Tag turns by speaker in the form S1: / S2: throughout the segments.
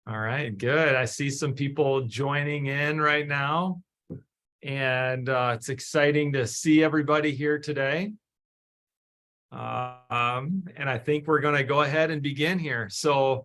S1: All right, good. I see some people joining in right now, and it's exciting to see everybody here today. And I think we're going to go ahead and begin here. So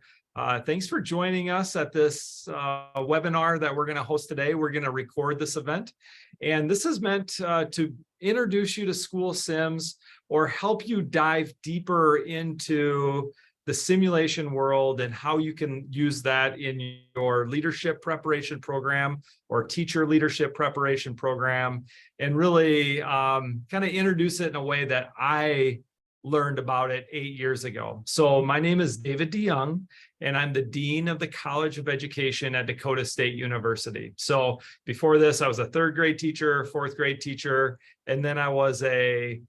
S1: thanks for joining us at this webinar that we're going to host today. We're going to record this event, and this is meant to introduce you to SchoolSims or help you dive deeper into the simulation world and how you can use that in your leadership preparation program or teacher leadership preparation program, and really kind of introduce it in a way that I learned about it 8 years ago. So my name is David Jong, and I'm the Dean of the College of Education at Dakota State University. So before this, I was a third grade teacher, fourth grade teacher, and then I was a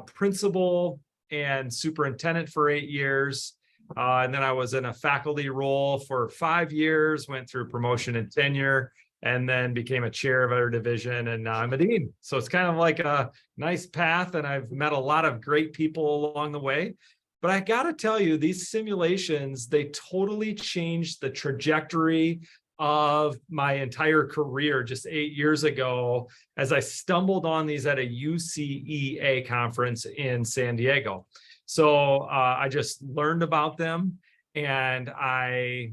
S1: principal and superintendent for 8 years. And then I was in a faculty role for 5 years, went through promotion and tenure, and then became a chair of our division, and now I'm a dean. So it's kind of like a nice path, and I've met a lot of great people along the way. But I got to tell you, these simulations, they totally changed the trajectory of my entire career just 8 years ago, as I stumbled on these at a UCEA conference in San Diego. So I just learned about them, and I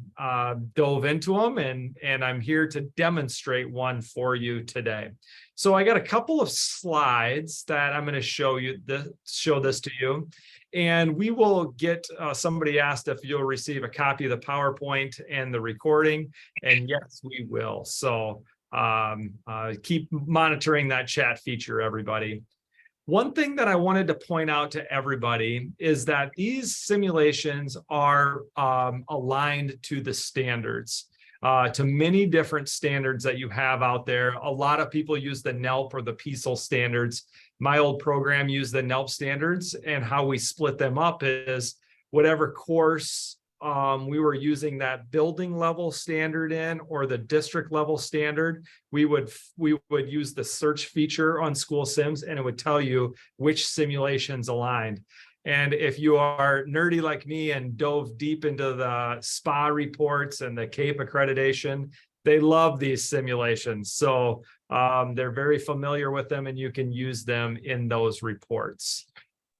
S1: dove into them, and I'm here to demonstrate one for you today. So I got a couple of slides that I'm going to show this to you, and we will get somebody asked if you'll receive a copy of the PowerPoint and the recording, and yes, we will. So keep monitoring that chat feature, everybody. One thing that I wanted to point out to everybody is that these simulations are aligned to the standards, to many different standards that you have out there. A lot of people use the NELP or the PECL standards. My old program used the NELP standards, and how we split them up is whatever course we were using that building level standard in, or the district level standard, we would use the search feature on SchoolSims, and it would tell you which simulations aligned. And if you are nerdy like me and dove deep into the SPA reports and the CAPE accreditation, they love these simulations. So they're very familiar with them, and you can use them in those reports.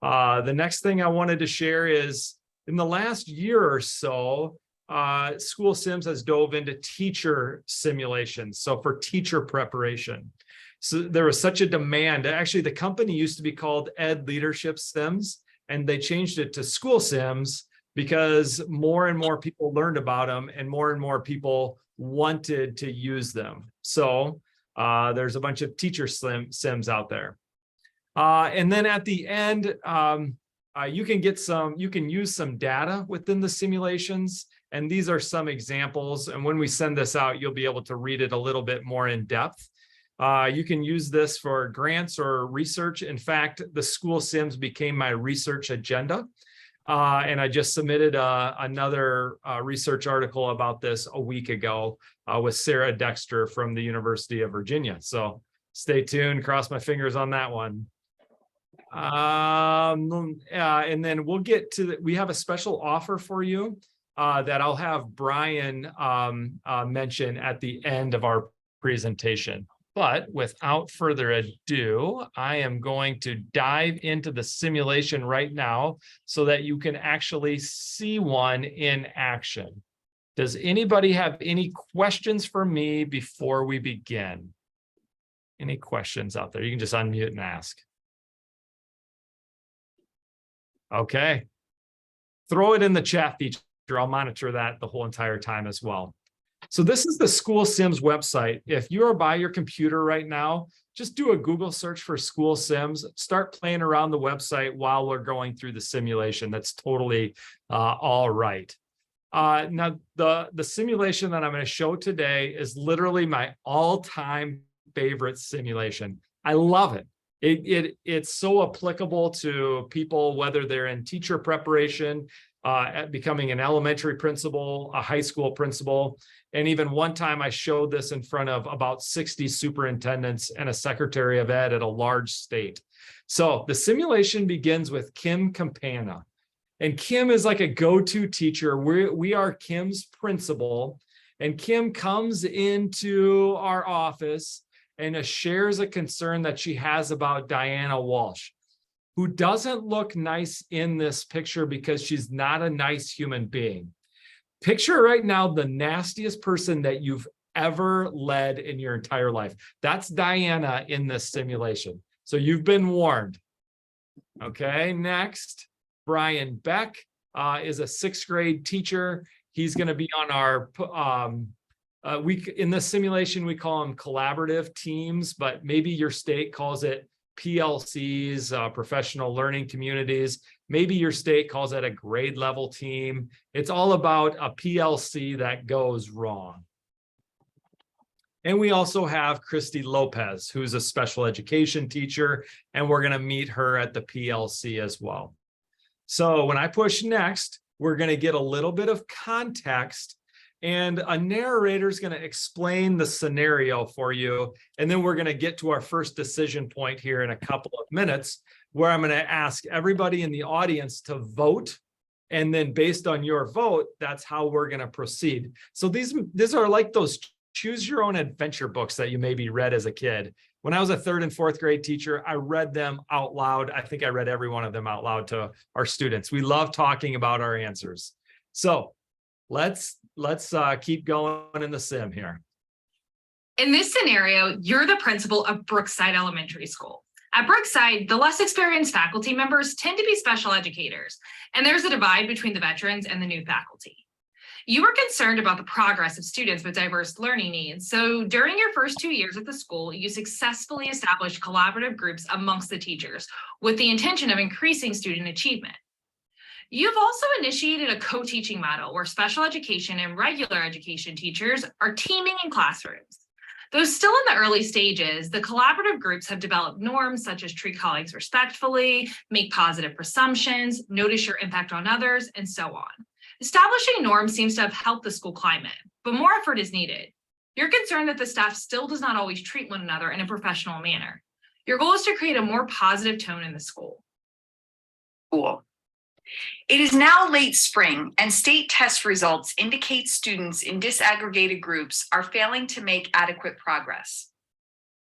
S1: The next thing I wanted to share is, in the last year or so, SchoolSims has dove into teacher simulations, so for teacher preparation. So there was such a demand. Actually, the company used to be called Ed Leadership Sims, and they changed it to SchoolSims because more and more people learned about them, and more people wanted to use them. So there's a bunch of teacher sims out there. And then at the end, you can use some data within the simulations, and these are some examples. And when we send this out, you'll be able to read it a little bit more in depth. You can use this for grants or research. In fact, the SchoolSims became my research agenda. And I just submitted another research article about this a week ago with Sarah Dexter from the University of Virginia. So stay tuned, cross my fingers on that one. And then we'll get to we have a special offer for you that I'll have Brian mention at the end of our presentation. But without further ado, I am going to dive into the simulation right now so that you can actually see one in action. Does anybody have any questions for me before we begin? Any questions out there? You can just unmute and ask. Okay, throw it in the chat feature. I'll monitor that the whole entire time as well. So this is the SchoolSims website. If you are by your computer right now, just do a Google search for SchoolSims, start playing around the website while we're going through the simulation. That's totally all right. Now, the simulation that I'm going to show today is literally my all-time favorite simulation. I love it. It's so applicable to people, whether they're in teacher preparation, becoming an elementary principal, a high school principal. And even one time I showed this in front of about 60 superintendents and a secretary of ed at a large state. So the simulation begins with Kim Campana. And Kim is like a go-to teacher. We are Kim's principal. And Kim comes into our office and shares a concern that she has about Diana Walsh, who doesn't look nice in this picture because she's not a nice human being. Picture right now the nastiest person that you've ever led in your entire life. That's Diana in this simulation. So you've been warned. Okay, next, Brian Beck is a 6th grade teacher. He's going to be on our in the simulation, we call them collaborative teams, but maybe your state calls it PLCs, professional learning communities. Maybe your state calls it a grade level team. It's all about a PLC that goes wrong. And we also have Christy Lopez, who's a special education teacher, and we're going to meet her at the PLC as well. So when I push next, we're going to get a little bit of context, and a narrator is going to explain the scenario for you. And then we're going to get to our first decision point here in a couple of minutes, where I'm going to ask everybody in the audience to vote. And then based on your vote, that's how we're going to proceed. So these are like those choose your own adventure books that you maybe read as a kid. When I was a 3rd and 4th grade teacher, I read them out loud. I think I read every one of them out loud to our students. We love talking about our answers. So let's keep going in the sim here.
S2: In this scenario, you're the principal of Brookside Elementary School. At Brookside, the less experienced faculty members tend to be special educators, and there's a divide between the veterans and the new faculty. You were concerned about the progress of students with diverse learning needs, so during your first 2 years at the school, you successfully established collaborative groups amongst the teachers with the intention of increasing student achievement. You've also initiated a co-teaching model where special education and regular education teachers are teaming in classrooms. Though still in the early stages, the collaborative groups have developed norms such as treat colleagues respectfully, make positive presumptions, notice your impact on others, and so on. Establishing norms seems to have helped the school climate, but more effort is needed. You're concerned that the staff still does not always treat one another in a professional manner. Your goal is to create a more positive tone in the school.
S3: Cool. It is now late spring, and state test results indicate students in disaggregated groups are failing to make adequate progress.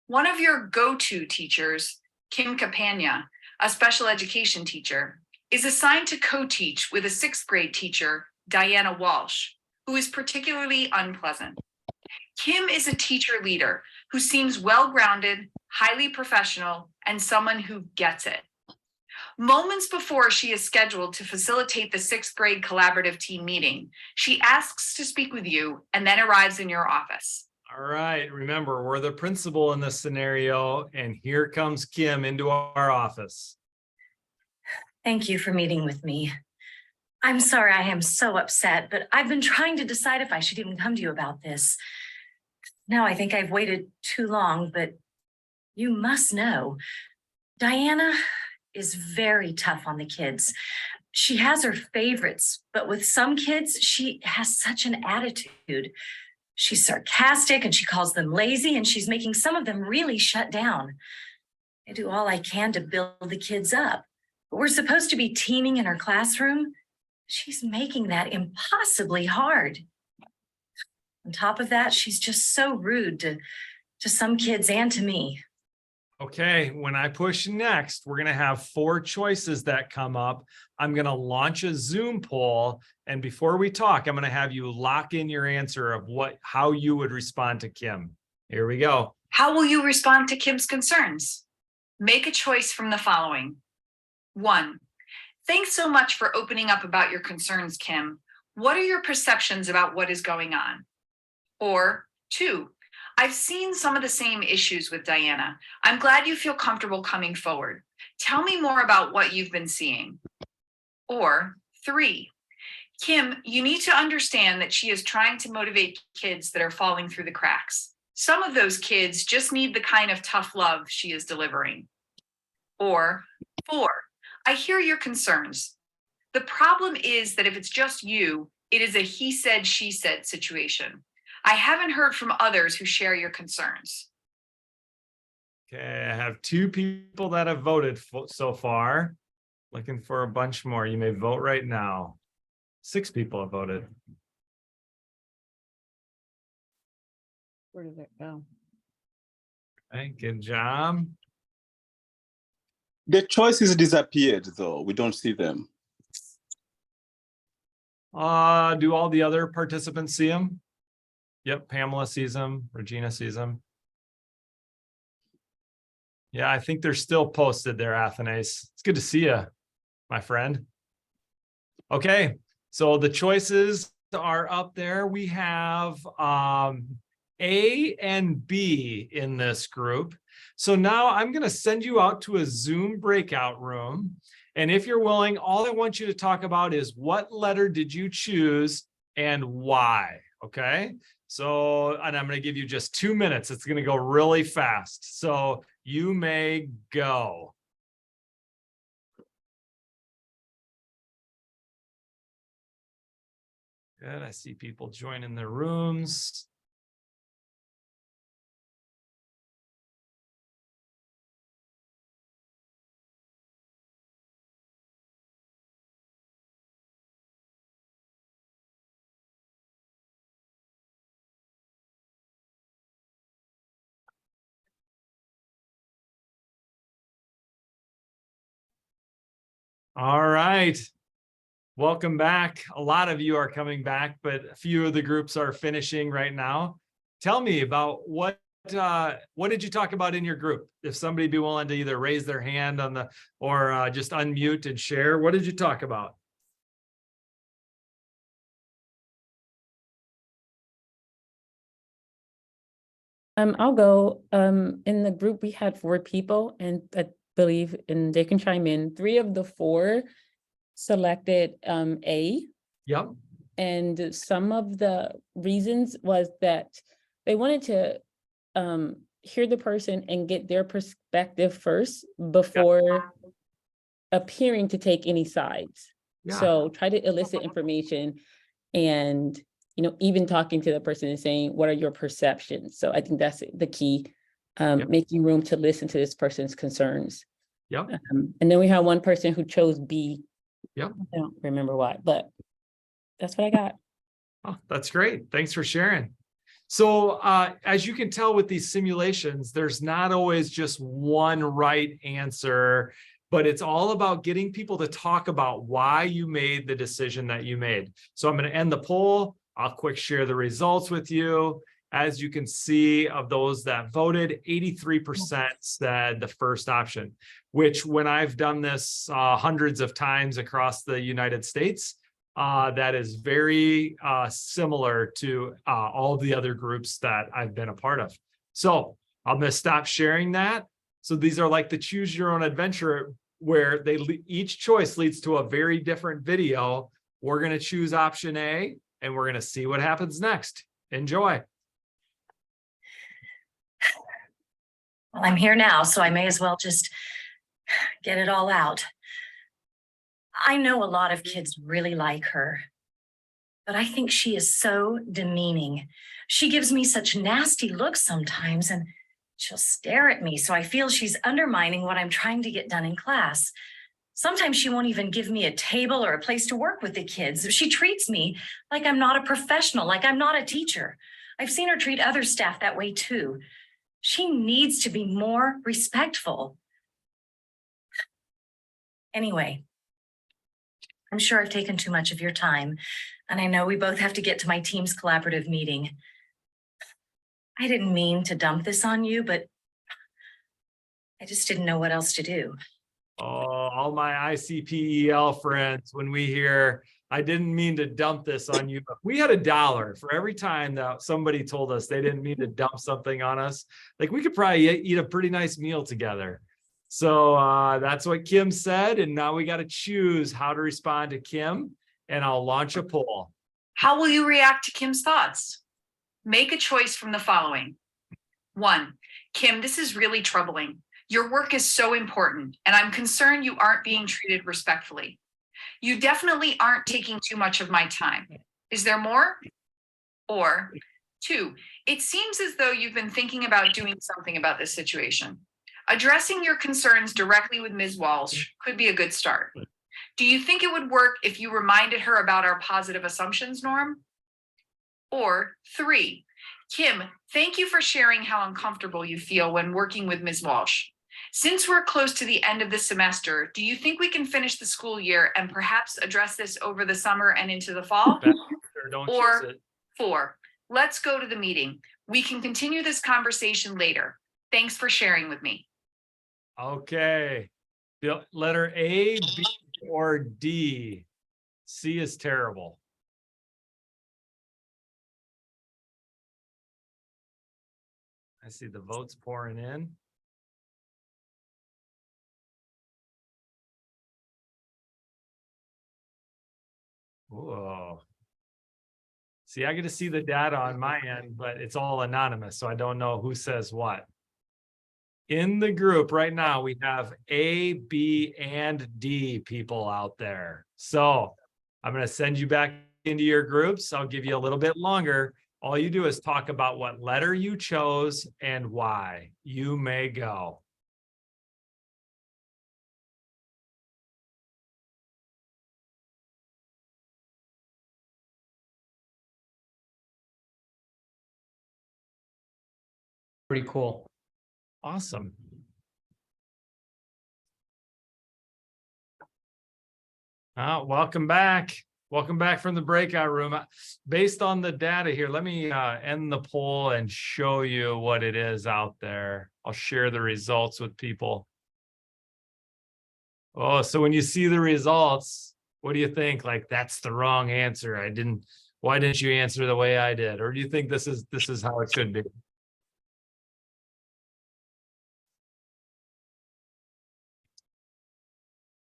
S3: One of your go-to teachers, Kim Capania, a special education teacher, is assigned to co-teach with a 6th grade teacher, Diana Walsh, who is particularly unpleasant. Kim is a teacher leader who seems well-grounded, highly professional, and someone who gets it. Moments before she is scheduled to facilitate the 6th grade collaborative team meeting, she asks to speak with you and then arrives in your office.
S1: All right, remember, we're the principal in this scenario, and here comes Kim into our office.
S4: Thank you for meeting with me. I'm sorry I am so upset, but I've been trying to decide if I should even come to you about this. Now I think I've waited too long, but you must know, Diana is very tough on the kids. She has her favorites, but with some kids, she has such an attitude. She's sarcastic and she calls them lazy, and she's making some of them really shut down. I do all I can to build the kids up. But we're supposed to be teaming in her classroom. She's making that impossibly hard. On top of that, she's just so rude to some kids and to me.
S1: Okay, when I push next, we're going to have 4 choices that come up. I'm going to launch a Zoom poll, and before we talk, I'm going to have you lock in your answer of how you would respond to Kim. Here we go.
S3: How will you respond to Kim's concerns? Make a choice from the following. 1. Thanks so much for opening up about your concerns, Kim. What are your perceptions about what is going on? Or 2. I've seen some of the same issues with Diana. I'm glad you feel comfortable coming forward. Tell me more about what you've been seeing. Or 3. Kim, you need to understand that she is trying to motivate kids that are falling through the cracks. Some of those kids just need the kind of tough love she is delivering. Or 4. I hear your concerns. The problem is that if it's just you, it is a he said, she said situation. I haven't heard from others who share your concerns.
S1: Okay, I have 2 people that have voted so far. Looking for a bunch more. You may vote right now. 6 people have voted.
S5: Where did it go?
S1: Okay, good job.
S6: The choices disappeared, though. We don't see them.
S1: Do all the other participants see them? Yep, Pamela sees them. Regina sees them. Yeah, I think they're still posted there, Athanase. It's good to see you, my friend. Okay, so the choices are up there. We have A and B in this group. So now I'm going to send you out to a Zoom breakout room. And if you're willing, all I want you to talk about is what letter did you choose and why, okay? So, and I'm going to give you just 2 minutes. It's going to go really fast. So you may go. Good, I see people joining the rooms. All right. Welcome back. A lot of you are coming back, but a few of the groups are finishing right now. Tell me about what did you talk about in your group? If somebody be willing to either raise their hand on the or just unmute and share, what did you talk about?
S5: I'll go. In the group, we had 4 people, and I believe, and they can chime in, 3 of the 4 selected A.
S1: Yep.
S5: And some of the reasons was that they wanted to hear the person and get their perspective first before appearing to take any sides.
S1: Yeah.
S5: So try to elicit information and, you know, even talking to the person and saying, what are your perceptions? So I think that's the key, making room to listen to this person's concerns.
S1: Yep.
S5: And then we have one person who chose B.
S1: Yep.
S5: I don't remember why, but that's what I got.
S1: Oh, that's great. Thanks for sharing. So as you can tell with these simulations, there's not always just one right answer, but it's all about getting people to talk about why you made the decision that you made. So I'm going to end the poll. I'll quick share the results with you. As you can see, of those that voted, 83% said the first option, which when I've done this hundreds of times across the United States, that is very similar to all the other groups that I've been a part of. So I'm going to stop sharing that. So these are like the choose your own adventure where each choice leads to a very different video. We're going to choose option A and we're going to see what happens next. Enjoy.
S4: Well, I'm here now, so I may as well just get it all out. I know a lot of kids really like her, but I think she is so demeaning. She gives me such nasty looks sometimes, and she'll stare at me, so I feel she's undermining what I'm trying to get done in class. Sometimes she won't even give me a table or a place to work with the kids. She treats me like I'm not a professional, like I'm not a teacher. I've seen her treat other staff that way too. She needs to be more respectful. Anyway, I'm sure I've taken too much of your time, and I know we both have to get to my team's collaborative meeting. I didn't mean to dump this on you, but I just didn't know what else to do.
S1: Oh, all my ICPEL friends, when we hear, I didn't mean to dump this on you, but we had $1 for every time that somebody told us they didn't mean to dump something on us. Like we could probably eat a pretty nice meal together. So that's what Kim said. And now we got to choose how to respond to Kim, and I'll launch a poll.
S3: How will you react to Kim's thoughts? Make a choice from the following. 1, Kim, this is really troubling. Your work is so important, and I'm concerned you aren't being treated respectfully. You definitely aren't taking too much of my time. Is there more? Or 2, it seems as though you've been thinking about doing something about this situation. Addressing your concerns directly with Ms. Walsh could be a good start. Do you think it would work if you reminded her about our positive assumptions norm? Or 3, Kim, thank you for sharing how uncomfortable you feel when working with Ms. Walsh. Since we're close to the end of the semester, do you think we can finish the school year and perhaps address this over the summer and into the fall?
S1: Don't
S3: Or
S1: choose it.
S3: 4, let's go to the meeting. We can continue this conversation later. Thanks for sharing with me.
S1: Okay. The letter A, B, or D. C is terrible. I see the votes pouring in. Whoa. See, I get to see the data on my end, but it's all anonymous, so I don't know who says what. In the group right now, we have A, B, and D people out there. So I'm going to send you back into your groups. I'll give you a little bit longer. All you do is talk about what letter you chose and why. You may go.
S7: Pretty cool.
S1: Awesome. Welcome back. Welcome back from the breakout room. Based on the data here, let me end the poll and show you what it is out there. I'll share the results with people. Oh, so when you see the results, what do you think? Like, that's the wrong answer. Why didn't you answer the way I did? Or do you think this is how it should be?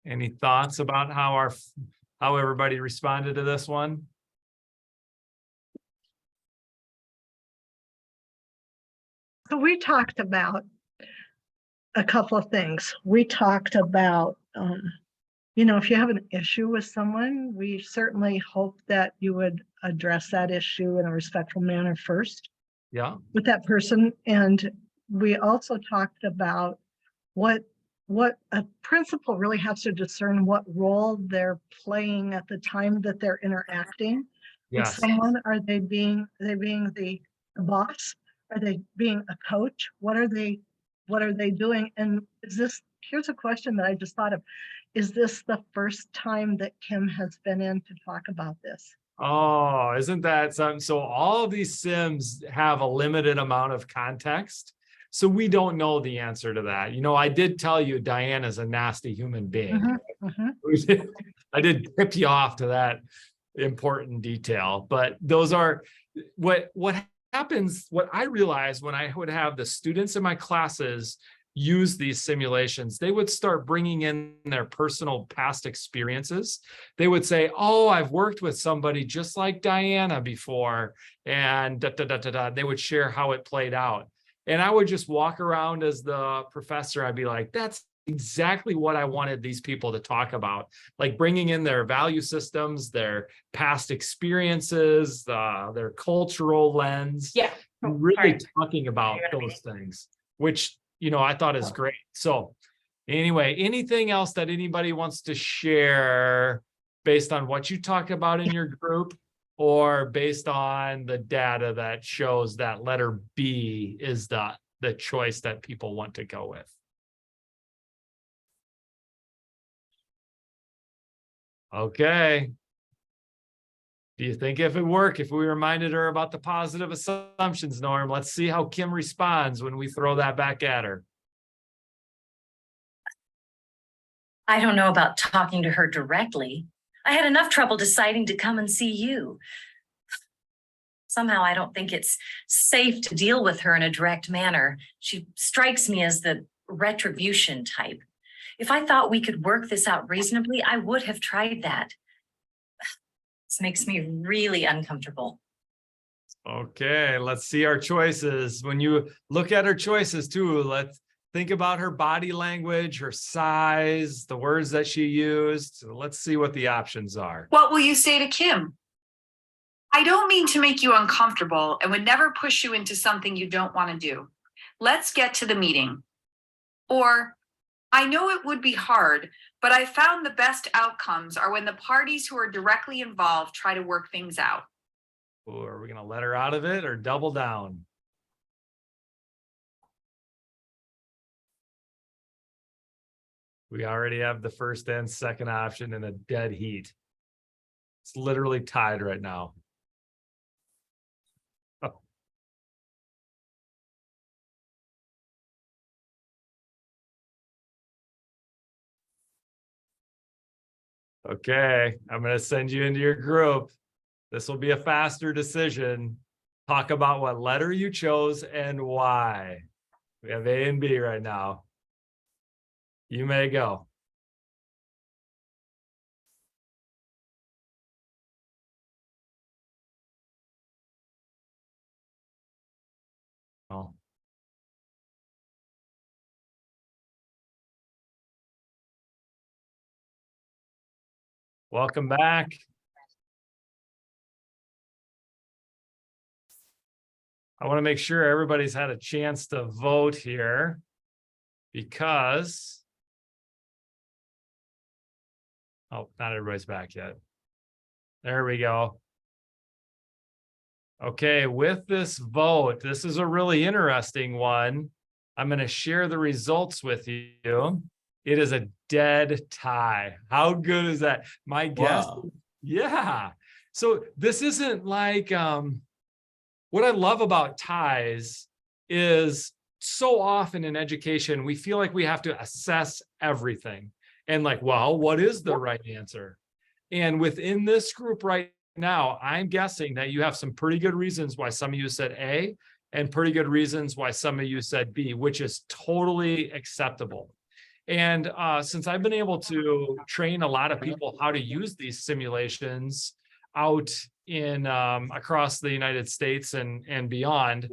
S1: Any thoughts about how everybody responded to this one?
S8: So we talked about a couple of things. We talked about, if you have an issue with someone, we certainly hope that you would address that issue in a respectful manner first.
S1: Yeah.
S8: With that person. And we also talked about what a principal really has to discern what role they're playing at the time that they're interacting with someone. Are they being the boss? Are they being a coach? What are they doing? And here's a question that I just thought of. Is this the first time that Kim has been in to talk about this?
S1: Oh, isn't that something? So all of these Sims have a limited amount of context. So we don't know the answer to that. I did tell you Diana's a nasty human being. I did tip you off to that important detail, but those are what happens. What I realized when I would have the students in my classes use these simulations, they would start bringing in their personal past experiences. They would say, oh, I've worked with somebody just like Diana before, and They would share how it played out. And I would just walk around as the professor. I'd be like, that's exactly what I wanted these people to talk about, like bringing in their value systems, their past experiences, their cultural lens.
S5: Yeah.
S1: Really talking about those things, which, I thought is great. So anyway, anything else that anybody wants to share based on what you talk about in your group, or based on the data that shows that letter B is the choice that people want to go with? Okay. Do you think if it worked, if we reminded her about the positive assumptions norm? Let's see how Kim responds when we throw that back at her.
S4: I don't know about talking to her directly. I had enough trouble deciding to come and see you. Somehow I don't think it's safe to deal with her in a direct manner. She strikes me as the retribution type. If I thought we could work this out reasonably, I would have tried that. This makes me really uncomfortable.
S1: Okay, let's see our choices. When you look at her choices too, let's think about her body language, her size, the words that she used. So let's see what the options are.
S3: What will you say to Kim? I don't mean to make you uncomfortable and would never push you into something you don't want to do. Let's get to the meeting. Or, I know it would be hard, but I found the best outcomes are when the parties who are directly involved try to work things out.
S1: Or are we going to let her out of it or double down? We already have the first and second option in a dead heat. It's literally tied right now. Oh. Okay, I'm going to send you into your group. This will be a faster decision. Talk about what letter you chose and why. We have A and B right now. You may go. Oh. Welcome back. I want to make sure everybody's had a chance to vote here because, oh, not everybody's back yet. There we go. Okay, with this vote, this is a really interesting one. I'm going to share the results with you. It is a dead tie. How good is that? My guess,
S6: Wow.
S1: yeah. So this isn't like, what I love about ties is so often in education, we feel like we have to assess everything. And like, well, what is the right answer? And within this group right now, I'm guessing that you have some pretty good reasons why some of you said A and pretty good reasons why some of you said B, which is totally acceptable. And since I've been able to train a lot of people how to use these simulations out in across the United States and beyond,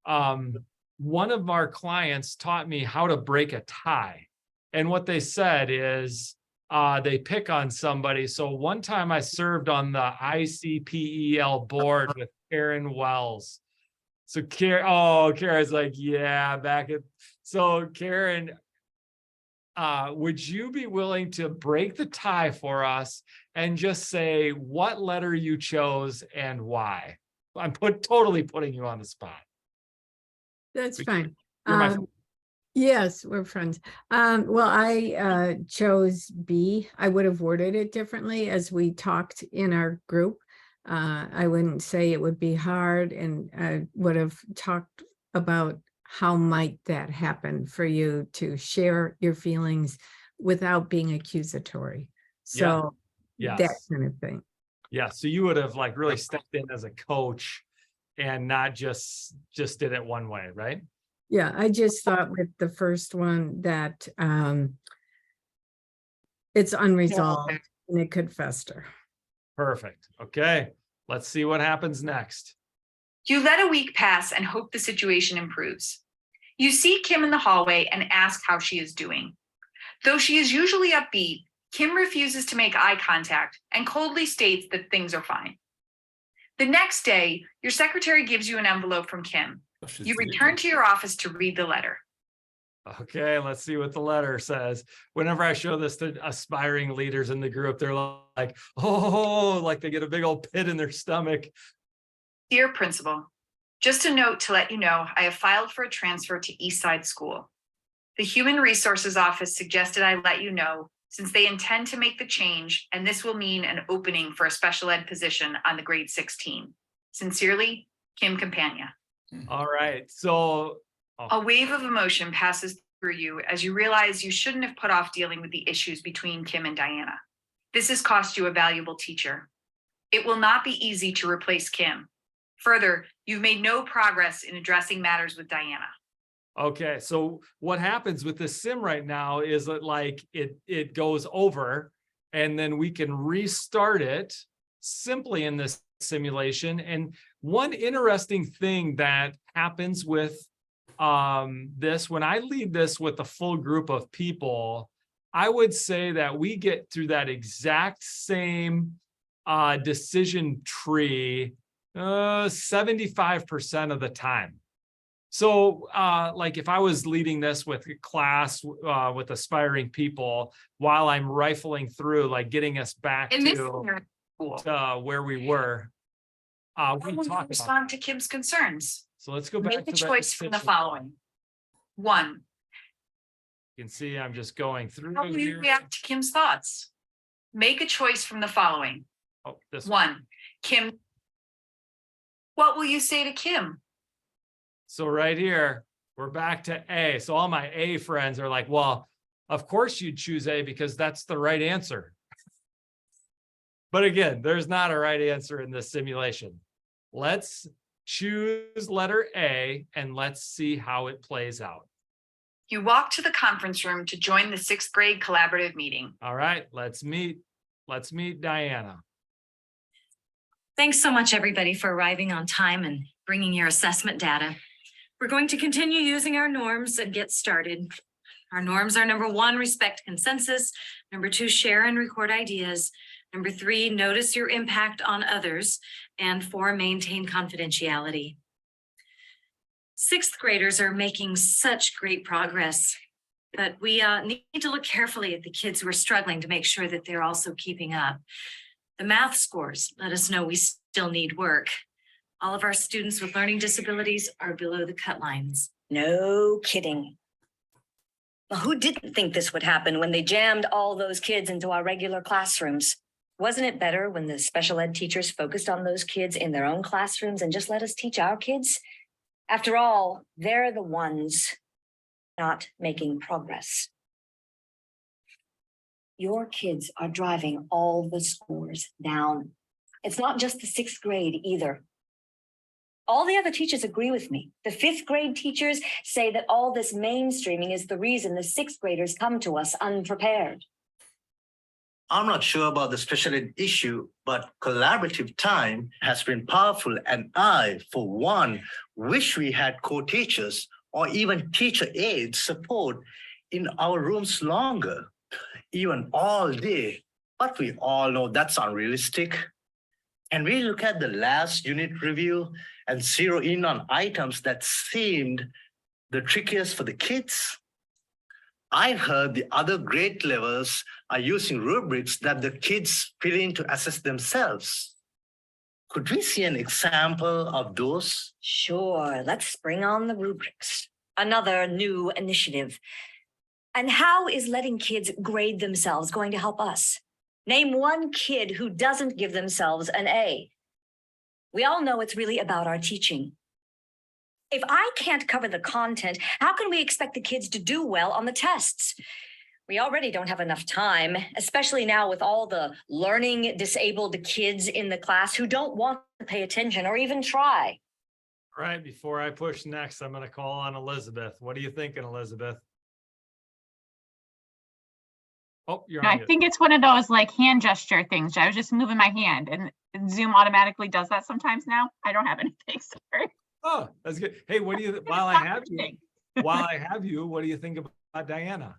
S1: one of our clients taught me how to break a tie. And what they said is they pick on somebody. So one time I served on the ICPEL board with Karen Wells. So Karen's like, yeah, back at, so Karen, would you be willing to break the tie for us and just say what letter you chose and why? I'm totally putting you on the spot.
S9: That's
S1: We-
S9: fine.
S1: You're my friend.
S9: Yes, we're friends. Well, I chose B. I would have worded it differently as we talked in our group. I wouldn't say it would be hard, and I would have talked about how might that happen for you to share your feelings without being accusatory. So that
S1: Yes.
S9: kind of thing.
S1: Yeah. So you would have like really stepped in as a coach and not just did it one way, right?
S9: Yeah, I just thought with the first one that it's unresolved and it could fester.
S1: Perfect. Okay. Let's see what happens next.
S3: You let a week pass and hope the situation improves. You see Kim in the hallway and ask how she is doing. Though she is usually upbeat, Kim refuses to make eye contact and coldly states that things are fine. The next day, your secretary gives you an envelope from Kim. You return to your office to read the letter.
S1: Okay, let's see what the letter says. Whenever I show this to aspiring leaders in the group, they're like, oh, like they get a big old pit in their stomach.
S3: Dear Principal, just a note to let you know I have filed for a transfer to Eastside School. The Human Resources Office suggested I let you know since they intend to make the change, and this will mean an opening for a special ed position on the grade 6 team. Sincerely, Kim Campagna.
S1: All right, so.
S3: A wave of emotion passes through you as you realize you shouldn't have put off dealing with the issues between Kim and Diana. This has cost you a valuable teacher. It will not be easy to replace Kim. Further, you've made no progress in addressing matters with Diana.
S1: Okay, so what happens with this sim right now is that like it goes over and then we can restart it simply in this simulation. And one interesting thing that happens with this, when I lead this with a full group of people, I would say that we get through that exact same decision tree 75% of the time. So like if I was leading this with a class with aspiring people, while I'm rifling through, like getting us back
S2: In this
S1: to
S2: scenario, school.
S1: where we were, we
S3: How will you
S1: talked about.
S3: respond to Kim's concerns?
S1: So let's go back
S3: Make
S1: to
S3: a
S1: that
S3: choice from the
S1: situation.
S3: following. 1.
S1: You can see I'm just going through
S3: How will you
S1: here.
S3: react to Kim's thoughts? Make a choice from the following.
S1: Oh, this
S3: 1. Kim. What will you say to Kim?
S1: So right here, we're back to A. So all my A friends are like, well, of course you'd choose A because that's the right answer. But again, there's not a right answer in this simulation. Let's choose letter A and let's see how it plays out.
S3: You walk to the conference room to join the 6th grade collaborative meeting.
S1: All right, let's meet Diana.
S4: Thanks so much, everybody, for arriving on time and bringing your assessment data. We're going to continue using our norms and get started. Our norms are number 1, respect consensus. Number 2, share and record ideas. Number 3, notice your impact on others. And 4, maintain confidentiality. 6th graders are making such great progress, but we need to look carefully at the kids who are struggling to make sure that they're also keeping up. The math scores let us know we still need work. All of our students with learning disabilities are below the cut lines.
S10: No kidding. Well, who didn't think this would happen when they jammed all those kids into our regular classrooms? Wasn't it better when the special ed teachers focused on those kids in their own classrooms and just let us teach our kids? After all, they're the ones not making progress. Your kids are driving all the scores down. It's not just the 6th grade either. All the other teachers agree with me. The 5th grade teachers say that all this mainstreaming is the reason the 6th graders come to us unprepared.
S11: I'm not sure about the special ed issue, but collaborative time has been powerful. And I, for one, wish we had co-teachers or even teacher aid support in our rooms longer, even all day. But we all know that's unrealistic. Can we look at the last unit review and zero in on items that seemed the trickiest for the kids? I heard the other grade levels are using rubrics that the kids fill in to assess themselves. Could we see an example of those?
S10: Sure, let's bring on the rubrics. Another new initiative. And how is letting kids grade themselves going to help us? Name one kid who doesn't give themselves an A. We all know it's really about our teaching. If I can't cover the content, how can we expect the kids to do well on the tests? We already don't have enough time, especially now with all the learning disabled kids in the class who don't want to pay attention or even try.
S1: All right, before I push next, I'm going to call on Elizabeth. What are you thinking, Elizabeth? Oh, you're on
S12: I
S1: mute.
S12: think it's one of those like hand gesture things. I was just moving my hand and Zoom automatically does that sometimes now. I don't have anything, sorry.
S1: Oh, that's good. Hey, what do you, while I have you, what do you think about Diana?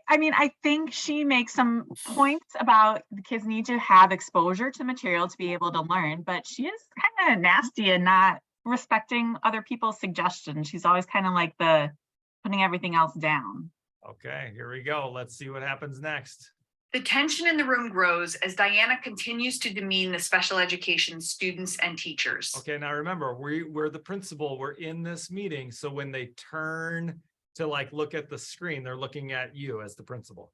S12: I mean, I think she makes some points about the kids need to have exposure to material to be able to learn, but she is kind of nasty and not respecting other people's suggestions. She's always kind of like putting everything else down.
S1: Okay, here we go. Let's see what happens next.
S3: The tension in the room grows as Diana continues to demean the special education students and teachers.
S1: Okay, now remember, we're the principal. We're in this meeting. So when they turn to like look at the screen, they're looking at you as the principal.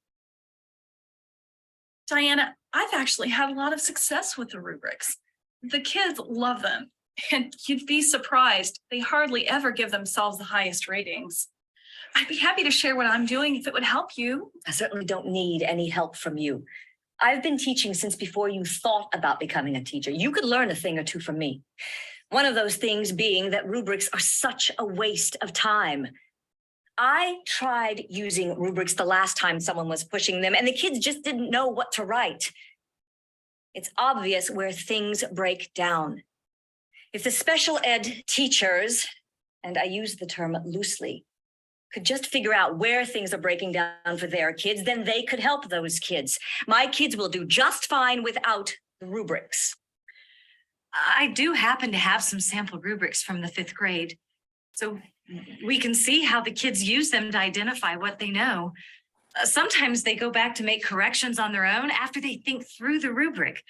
S13: Diana, I've actually had a lot of success with the rubrics. The kids love them, and you'd be surprised. They hardly ever give themselves the highest ratings. I'd be happy to share what I'm doing if it would help you.
S10: I certainly don't need any help from you. I've been teaching since before you thought about becoming a teacher. You could learn a thing or two from me. One of those things being that rubrics are such a waste of time. I tried using rubrics the last time someone was pushing them, and the kids just didn't know what to write. It's obvious where things break down. If the special ed teachers, and I use the term loosely, could just figure out where things are breaking down for their kids, then they could help those kids. My kids will do just fine without the rubrics.
S4: I do happen to have some sample rubrics from the 5th grade. so we can see how the kids use them to identify what they know. Sometimes they go back to make corrections on their own after they think through the rubric.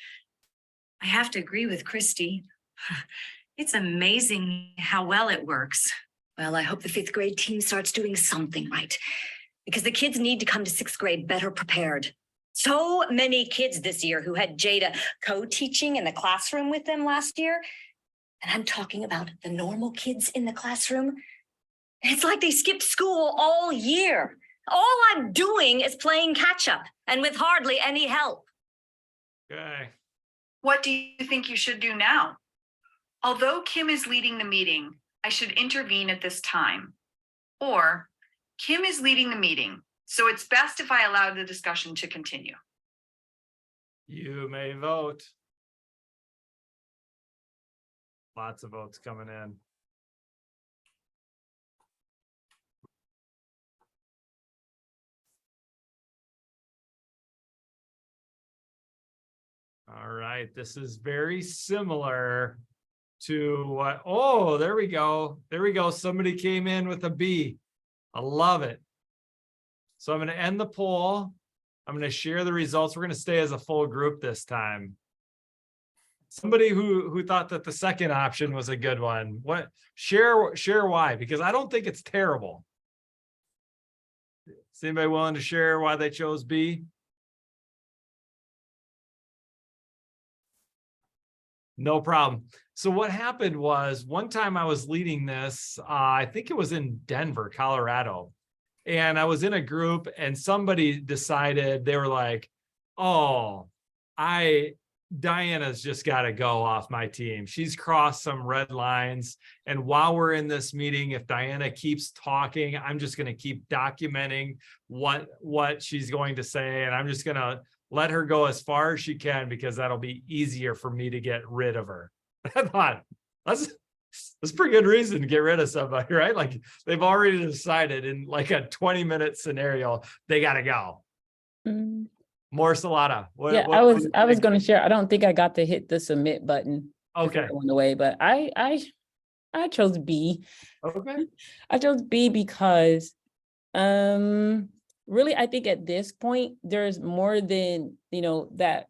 S4: I have to agree with Christy. It's amazing how well it works. Well, I hope the 5th grade team starts doing something right, because the kids need to come to 6th grade better prepared. So many kids this year who had Jada co-teaching in the classroom with them last year. And I'm talking about the normal kids in the classroom. It's like they skipped school all year. All I'm doing is playing catch up, and with hardly any help.
S1: Okay.
S3: What do you think you should do now? Although Kim is leading the meeting, I should intervene at this time. Or Kim is leading the meeting, so it's best if I allow the discussion to continue.
S1: You may vote. Lots of votes coming in. All right, this is very similar to what, oh, there we go. There we go. Somebody came in with a B. I love it. So I'm going to end the poll. I'm going to share the results. We're going to stay as a full group this time. Somebody who thought that the second option was a good one. What? Share why? Because I don't think it's terrible. Is anybody willing to share why they chose B? No problem. So what happened was, one time I was leading this, I think it was in Denver, Colorado. And I was in a group and somebody decided, they were like, oh, Diana's just got to go off my team. She's crossed some red lines. And while we're in this meeting, if Diana keeps talking, I'm just going to keep documenting what she's going to say. And I'm just going to let her go as far as she can, because that'll be easier for me to get rid of her. I thought, that's a pretty good reason to get rid of somebody, right? Like, they've already decided in like a 20-minute scenario, they got to go.
S5: Mm.
S1: More Salata.
S5: I was going to share. I don't think I got to hit the submit button.
S1: Okay.
S5: On the way, but I chose B.
S1: Okay.
S5: I chose B because, really, I think at this point, there's more than, that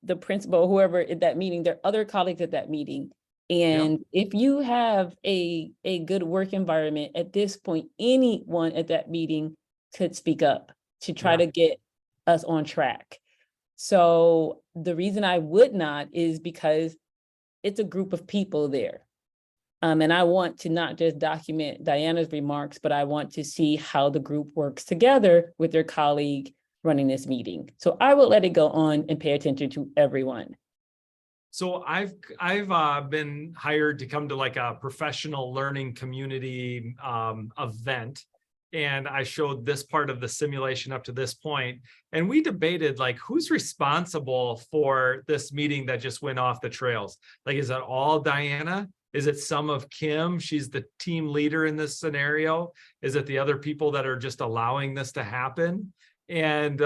S5: the principal, whoever at that meeting, there are other colleagues at that meeting. And if you have a good work environment at this point, anyone at that meeting could speak up to try to get us on track. So the reason I would not is because it's a group of people there. And I want to not just document Diana's remarks, but I want to see how the group works together with their colleague running this meeting. So I will let it go on and pay attention to everyone.
S1: So I've been hired to come to like a professional learning community event. And I showed this part of the simulation up to this point. And we debated, like, who's responsible for this meeting that just went off the trails? Like, is it all Diana? Is it some of Kim? She's the team leader in this scenario. Is it the other people that are just allowing this to happen? And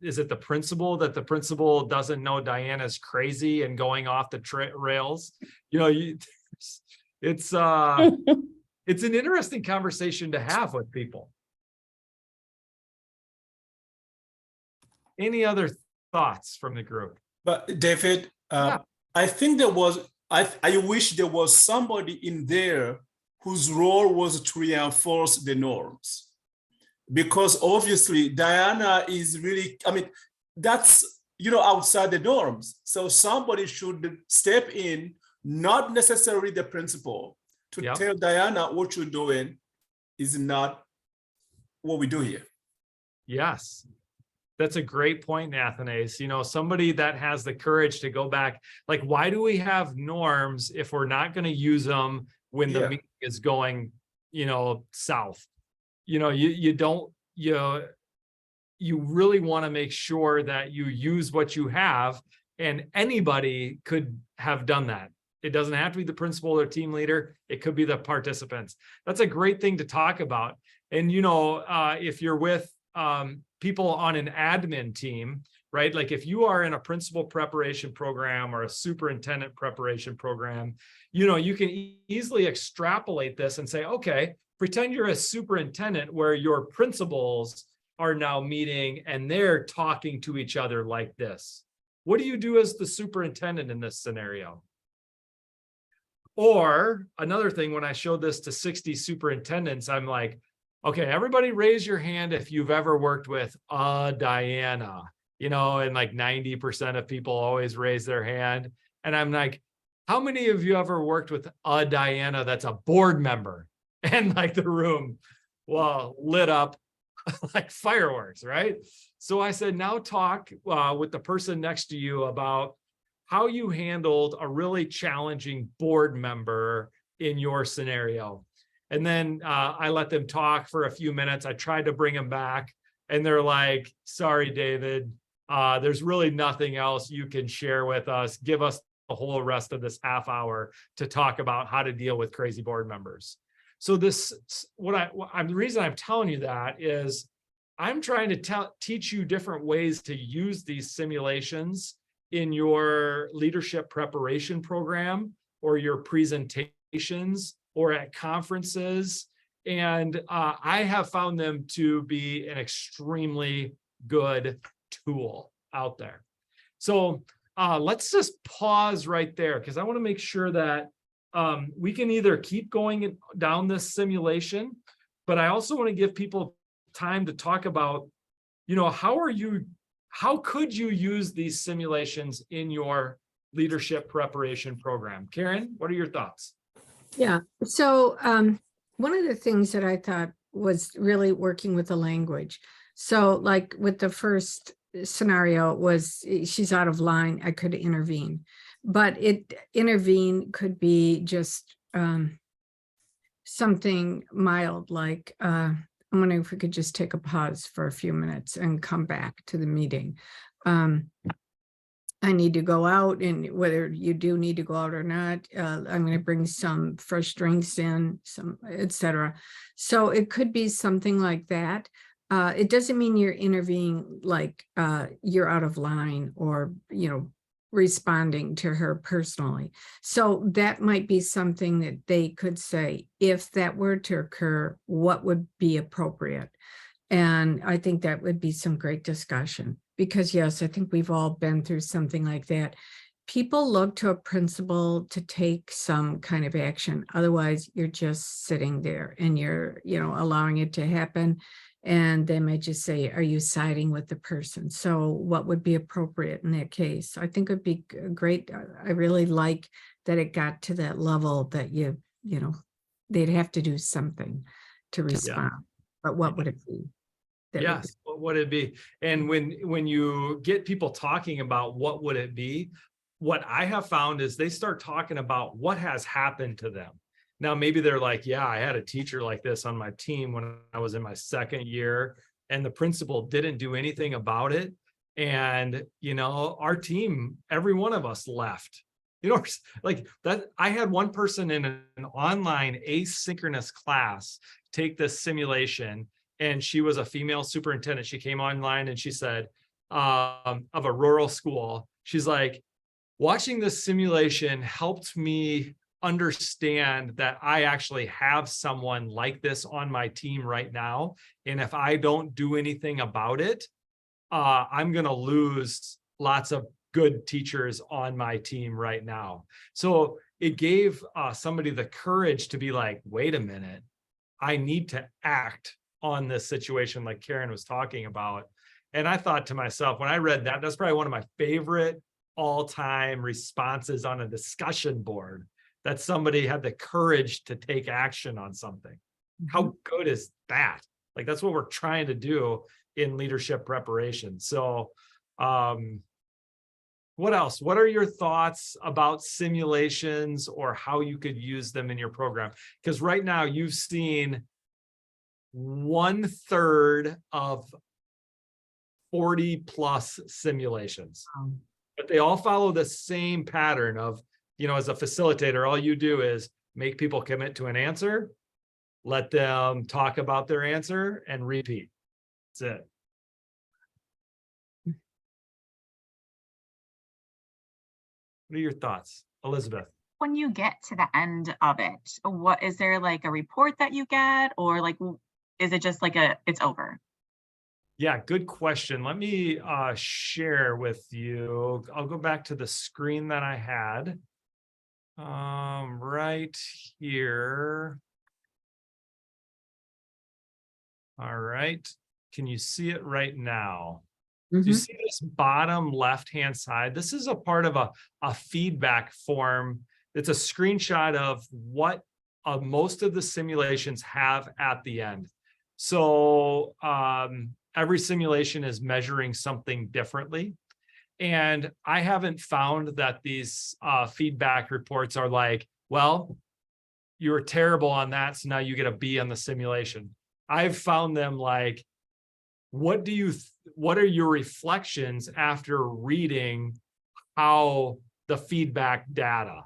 S1: is it the principal, that the principal doesn't know Diana's crazy and going off the rails? It's an interesting conversation to have with people. Any other thoughts from the group?
S14: But David, I think I wish there was somebody in there whose role was to reinforce the norms. Because obviously Diana is really, that's, outside the norms. So somebody should step in, not necessarily the principal, to tell Diana what you're doing is not what we do here.
S1: Yes. That's a great point, Nathanase. Somebody that has the courage to go back, like, why do we have norms if we're not going to use them when the meeting is going, south? You really want to make sure that you use what you have, and anybody could have done that. It doesn't have to be the principal or team leader. It could be the participants. That's a great thing to talk about. And, if you're with, people on an admin team, right? Like if you are in a principal preparation program or a superintendent preparation program, you can easily extrapolate this and say, okay, pretend you're a superintendent where your principals are now meeting and they're talking to each other like this. What do you do as the superintendent in this scenario? Or another thing, when I showed this to 60 superintendents, I'm like, okay, everybody raise your hand if you've ever worked with Diana, and like 90% of people always raise their hand. And I'm like, how many of you ever worked with Diana that's a board member? And like the room, well, lit up like fireworks, right? So I said, now talk with the person next to you about how you handled a really challenging board member in your scenario. And then I let them talk for a few minutes. I tried to bring them back and they're like, sorry, David, there's really nothing else you can share with us. Give us the whole rest of this half hour to talk about how to deal with crazy board members. So the reason I'm telling you that is I'm trying to teach you different ways to use these simulations in your leadership preparation program or your presentations or at conferences. And I have found them to be an extremely good tool out there. So let's just pause right there because I want to make sure that we can either keep going down this simulation, but I also want to give people time to talk about, how could you use these simulations in your leadership preparation program? Karen, what are your thoughts?
S9: Yeah, so one of the things that I thought was really working with the language. So like with the first scenario was she's out of line, I could intervene. But intervene could be just something mild like, I'm wondering if we could just take a pause for a few minutes and come back to the meeting. I need to go out, and whether you do need to go out or not, I'm going to bring some fresh drinks in, some, etc. So it could be something like that. It doesn't mean you're intervening like you're out of line or, responding to her personally. So that might be something that they could say, if that were to occur, what would be appropriate? And I think that would be some great discussion because yes, I think we've all been through something like that. People look to a principal to take some kind of action. Otherwise, you're just sitting there and you're, allowing it to happen. And they might just say, are you siding with the person? So what would be appropriate in that case? I think it'd be great. I really like that it got to that level that they'd have to do something to respond. Yeah. But what would it be?
S1: Yes, what would it be? And when you get people talking about what would it be, what I have found is they start talking about what has happened to them. Now, maybe they're like, yeah, I had a teacher like this on my team when I was in my second year, and the principal didn't do anything about it. And, our team, every one of us left. Like that. I had one person in an online asynchronous class take this simulation, and she was a female superintendent. She came online and she said, of a rural school, she's like, watching this simulation helped me understand that I actually have someone like this on my team right now. And if I don't do anything about it, I'm going to lose lots of good teachers on my team right now. So it gave somebody the courage to be like, wait a minute, I need to act on this situation like Karen was talking about. And I thought to myself, when I read that, that's probably one of my favorite all-time responses on a discussion board, that somebody had the courage to take action on something. Mm-hmm. How good is that? Like, that's what we're trying to do in leadership preparation. So what else? What are your thoughts about simulations or how you could use them in your program? Because right now you've seen 1/3 of 40 plus simulations, but they all follow the same pattern of, as a facilitator, all you do is make people commit to an answer, let them talk about their answer, and repeat. That's it. What are your thoughts, Elizabeth?
S12: When you get to the end of it, what is there like a report that you get, or like is it just like it's over?
S1: Yeah, good question. Let me share with you. I'll go back to the screen that I had right here. All right. Can you see it right now? Do you see this bottom left-hand side? This is a part of a feedback form. It's a screenshot of what most of the simulations have at the end. So every simulation is measuring something differently. And I haven't found that these feedback reports are like, well, you were terrible on that, so now you get a B on the simulation. I've found them like, what are your reflections after reading how the feedback data?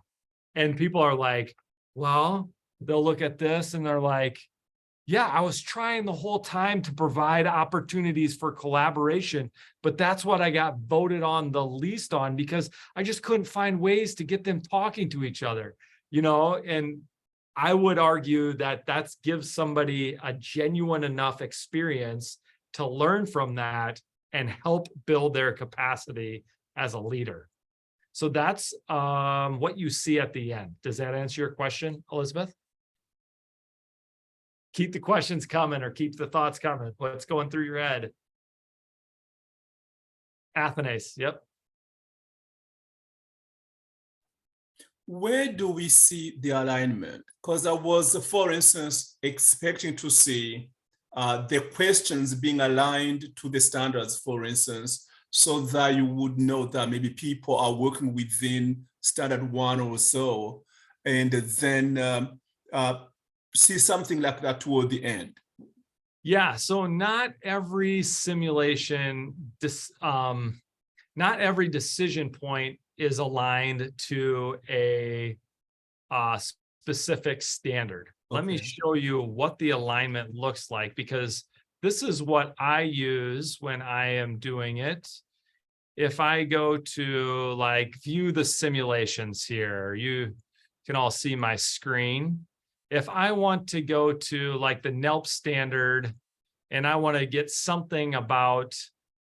S1: And people are like, well, they'll look at this and they're like, yeah, I was trying the whole time to provide opportunities for collaboration, but that's what I got voted on the least on because I just couldn't find ways to get them talking to each other, and I would argue that gives somebody a genuine enough experience to learn from that and help build their capacity as a leader. So that's what you see at the end. Does that answer your question, Elizabeth? Keep the questions coming or keep the thoughts coming. What's going through your head? Athanase, yep.
S14: Where do we see the alignment? Because I was, for instance, expecting to see the questions being aligned to the standards, for instance, so that you would know that maybe people are working within standard 1 or so, and then see something like that toward the end.
S1: Yeah, so not every simulation, not every decision point is aligned to a specific standard. Let me show you what the alignment looks like, because this is what I use when I am doing it. If I go to like view the simulations here, you can all see my screen. If I want to go to like the NELP standard and I want to get something about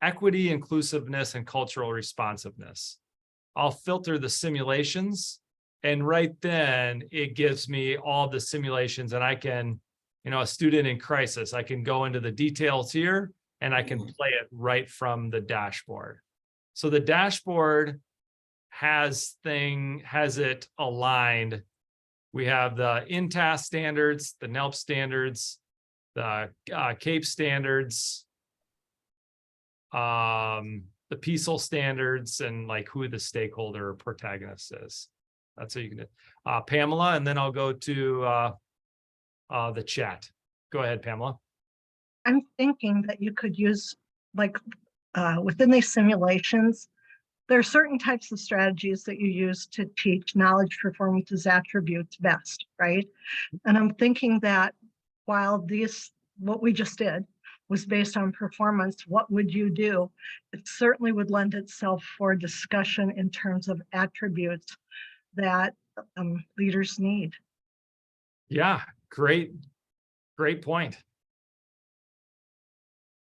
S1: equity, inclusiveness, and cultural responsiveness, I'll filter the simulations, and right then it gives me all the simulations, and I can, a student in crisis, I can go into the details here and I can play it right from the dashboard. So the dashboard has it aligned. We have the INTAS standards, the NELP standards, the CAPE standards, the PCEL standards, and like who the stakeholder or protagonist is. That's what you can do. Pamela, and then I'll go to the chat. Go ahead, Pamela.
S8: I'm thinking that you could use like within these simulations, there are certain types of strategies that you use to teach knowledge, performances, attributes best, right? And I'm thinking that while what we just did was based on performance, what would you do? It certainly would lend itself for discussion in terms of attributes that leaders need.
S1: Yeah, great point.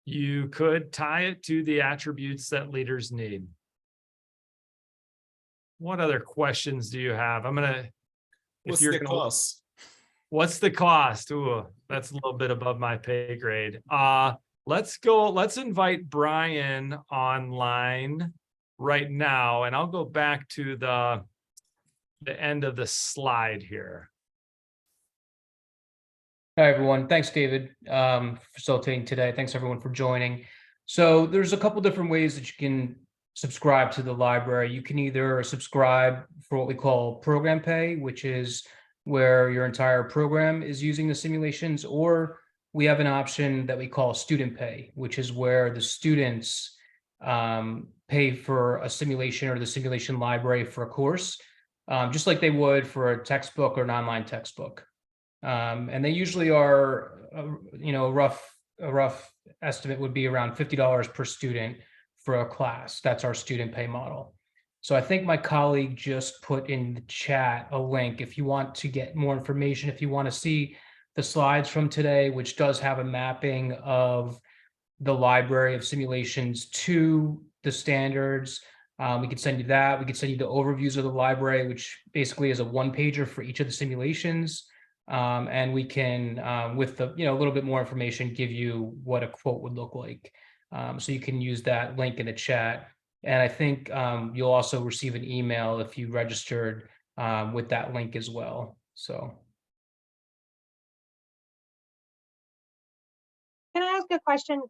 S1: You could tie it to the attributes that leaders need. What other questions do you have?
S14: What's the cost?
S1: What's the cost? Ooh, that's a little bit above my pay grade. Let's invite Brian online right now, and I'll go back to the end of the slide here.
S7: Hi, everyone. Thanks, David, for facilitating today. Thanks, everyone, for joining. So there's a couple different ways that you can subscribe to the library. You can either subscribe for what we call program pay, which is where your entire program is using the simulations, or we have an option that we call student pay, which is where the students pay for a simulation or the simulation library for a course, just like they would for a textbook or an online textbook. And they usually are, a rough estimate would be around $50 per student for a class. That's our student pay model. So I think my colleague just put in the chat a link if you want to get more information, if you want to see the slides from today, which does have a mapping of the library of simulations to the standards. We could send you that. We could send you the overviews of the library, which basically is a one-pager for each of the simulations. And we can, with the, a little bit more information, give you what a quote would look like. So you can use that link in the chat. And I think you'll also receive an email if you registered with that link as well. So.
S15: Can I ask a question,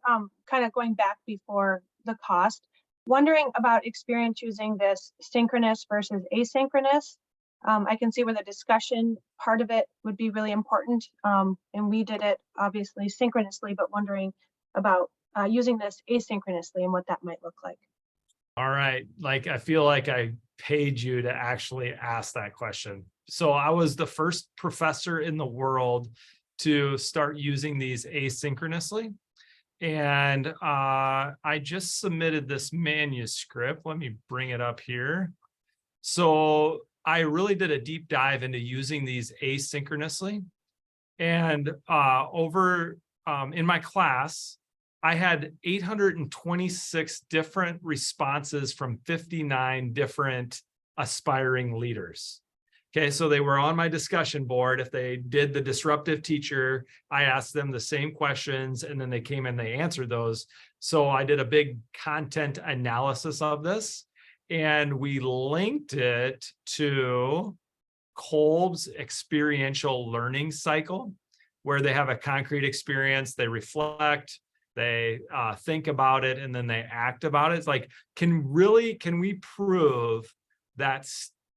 S15: kind of going back before the cost? Wondering about experience using this synchronous versus asynchronous. I can see where the discussion part of it would be really important. And we did it obviously synchronously, but wondering about using this asynchronously and what that might look like.
S1: All right, like I feel like I paid you to actually ask that question. So I was the first professor in the world to start using these asynchronously. And I just submitted this manuscript. Let me bring it up here. So I really did a deep dive into using these asynchronously. And in my class, I had 826 different responses from 59 different aspiring leaders. Okay, so they were on my discussion board. If they did the disruptive teacher, I asked them the same questions and then they came and they answered those. So I did a big content analysis of this and we linked it to Kolb's experiential learning cycle, where they have a concrete experience, they reflect, they think about it, and then they act about it. It's like, can we prove that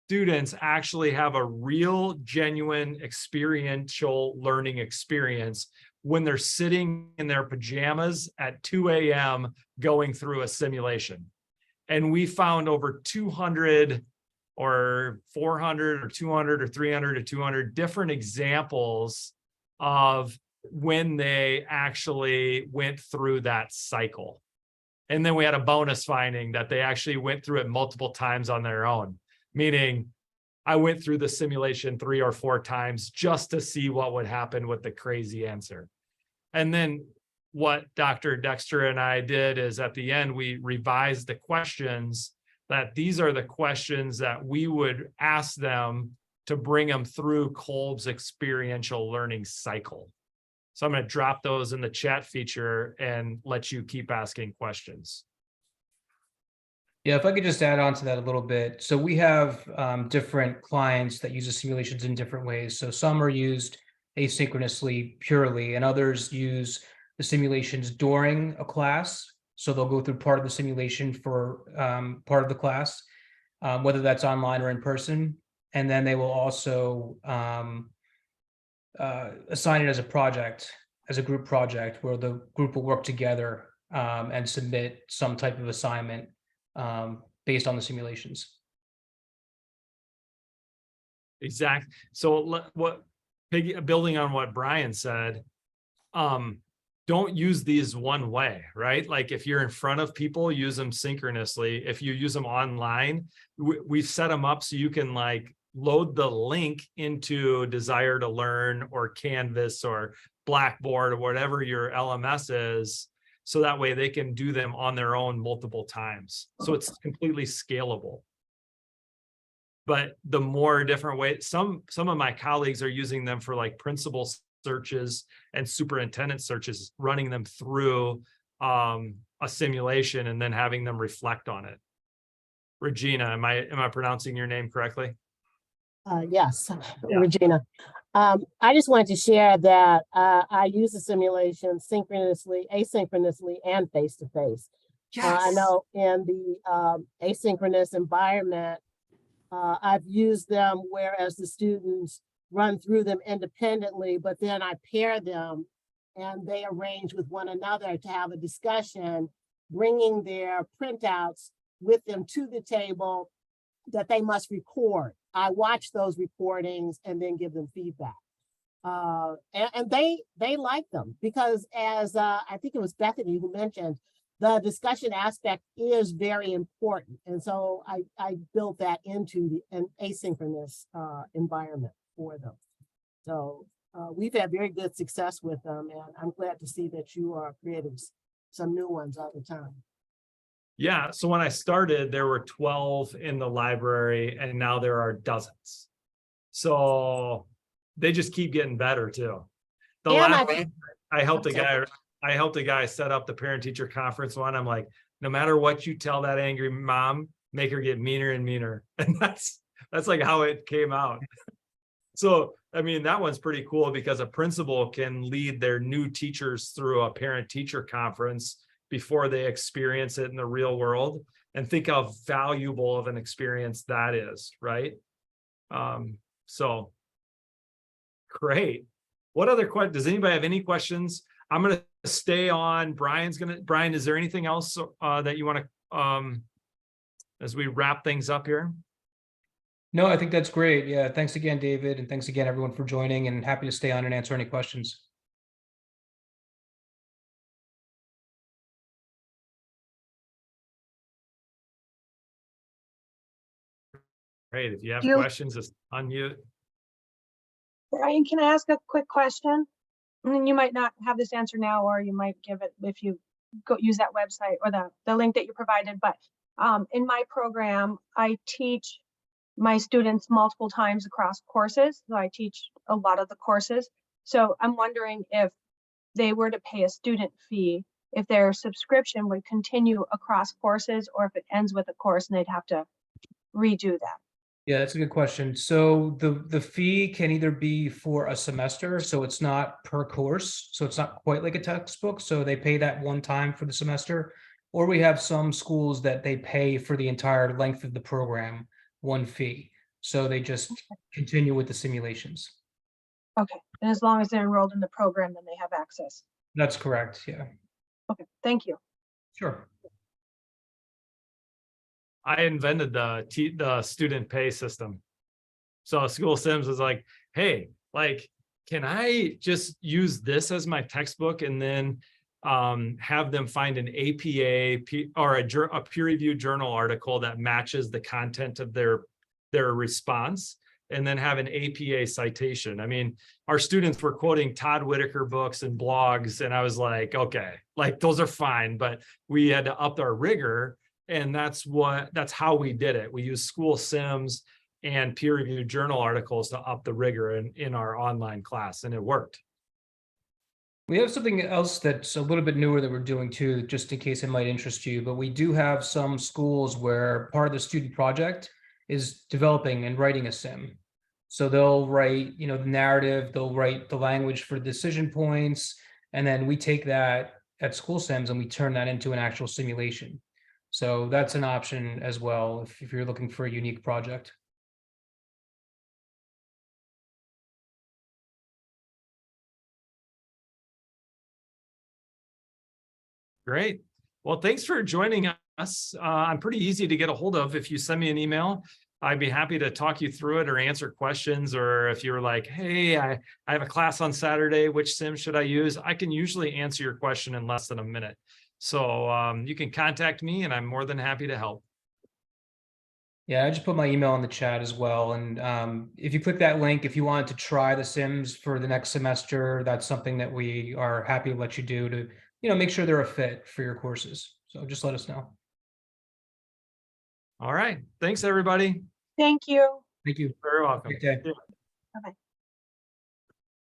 S1: students actually have a real, genuine, experiential learning experience when they're sitting in their pajamas at 2 a.m. going through a simulation? And we found over 200 or 400 or 200 or 300 or 200 different examples of when they actually went through that cycle. And then we had a bonus finding that they actually went through it multiple times on their own, meaning I went through the simulation 3 or 4 times just to see what would happen with the crazy answer. And then what Dr. Dexter and I did is at the end, we revised the questions, that these are the questions that we would ask them to bring them through Kolb's experiential learning cycle. So I'm going to drop those in the chat feature and let you keep asking questions.
S7: Yeah, if I could just add on to that a little bit. So we have different clients that use the simulations in different ways. So some are used asynchronously purely, and others use the simulations during a class. So they'll go through part of the simulation for part of the class, whether that's online or in person. And then they will also assign it as a project, as a group project, where the group will work together and submit some type of assignment based on the simulations.
S1: Exactly. So building on what Brian said, don't use these one way, right? Like if you're in front of people, use them synchronously. If you use them online, we've set them up so you can like load the link into Desire to Learn or Canvas or Blackboard or whatever your LMS is. So that way they can do them on their own multiple times. So it's completely scalable. But the more different ways, some of my colleagues are using them for like principal searches and superintendent searches, running them through a simulation and then having them reflect on it. Regina, am I pronouncing your name correctly?
S16: Yes,
S1: Yeah.
S16: Regina. I just wanted to share that I use the simulation synchronously, asynchronously, and face-to-face. I know in the asynchronous environment, I've used them whereas the students run through them independently, but then I pair them and they arrange with one another to have a discussion, bringing their printouts with them to the table that they must record. I watch those recordings and then give them feedback. And they like them because as I think it was Bethany who mentioned, the discussion aspect is very important. And so I built that into an asynchronous environment for them. So we've had very good success with them, and I'm glad to see that you are creating some new ones all the time.
S1: Yeah, so when I started, there were 12 in the library, and now there are dozens. So they just keep getting better too. The last week, I helped a guy set up the parent-teacher conference one. I'm like, no matter what you tell that angry mom, make her get meaner and meaner. And that's like how it came out. So, I mean, that one's pretty cool because a principal can lead their new teachers through a parent-teacher conference before they experience it in the real world, and think how valuable of an experience that is, right? So great. What other questions? Does anybody have any questions? I'm going to stay on. Brian, is there anything else that you want to, as we wrap things up here?
S7: No, I think that's great. Yeah. Thanks again, David. And thanks again, everyone, for joining, and happy to stay on and answer any questions.
S1: Great. If you have
S15: You-
S1: questions, just unmute.
S15: Brian, can I ask a quick question? And you might not have this answer now, or you might give it if you go use that website or the link that you provided. But in my program, I teach my students multiple times across courses. So I teach a lot of the courses. So I'm wondering if they were to pay a student fee, if their subscription would continue across courses, or if it ends with a course and they'd have to redo that.
S7: Yeah, that's a good question. So the fee can either be for a semester, so it's not per course, so it's not quite like a textbook, so they pay that one time for the semester, or we have some schools that they pay for the entire length of the program, one fee. So they just continue with the simulations.
S15: Okay, and as long as they're enrolled in the program, then they have access.
S7: That's correct, yeah.
S15: Okay, thank you.
S7: Sure.
S1: I invented the student pay system. So SchoolSims was like, hey, like, can I just use this as my textbook and then have them find an APA or a peer-reviewed journal article that matches the content of their response, and then have an APA citation. I mean, our students were quoting Todd Whitaker books and blogs, and I was like, okay, like those are fine, but we had to up our rigor. And that's how we did it. We used SchoolSims and peer-reviewed journal articles to up the rigor in our online class, and it worked.
S7: We have something else that's a little bit newer that we're doing too, just in case it might interest you, but we do have some schools where part of the student project is developing and writing a sim. So they'll write, the narrative, they'll write the language for decision points, and then we take that at SchoolSims and we turn that into an actual simulation. So that's an option as well if you're looking for a unique project.
S1: Great. Well, thanks for joining us. I'm pretty easy to get a hold of. If you send me an email, I'd be happy to talk you through it or answer questions. Or if you're like, hey, I have a class on Saturday, which sim should I use? I can usually answer your question in less than a minute. So you can contact me and I'm more than happy to help.
S7: Yeah, I just put my email in the chat as well. And if you click that link, if you wanted to try the Sims for the next semester, that's something that we are happy to let you do to, make sure they're a fit for your courses. So just let us know.
S1: All right. Thanks, everybody.
S15: Thank you.
S7: Thank you.
S1: Very welcome.
S7: Good day.
S15: Bye-bye.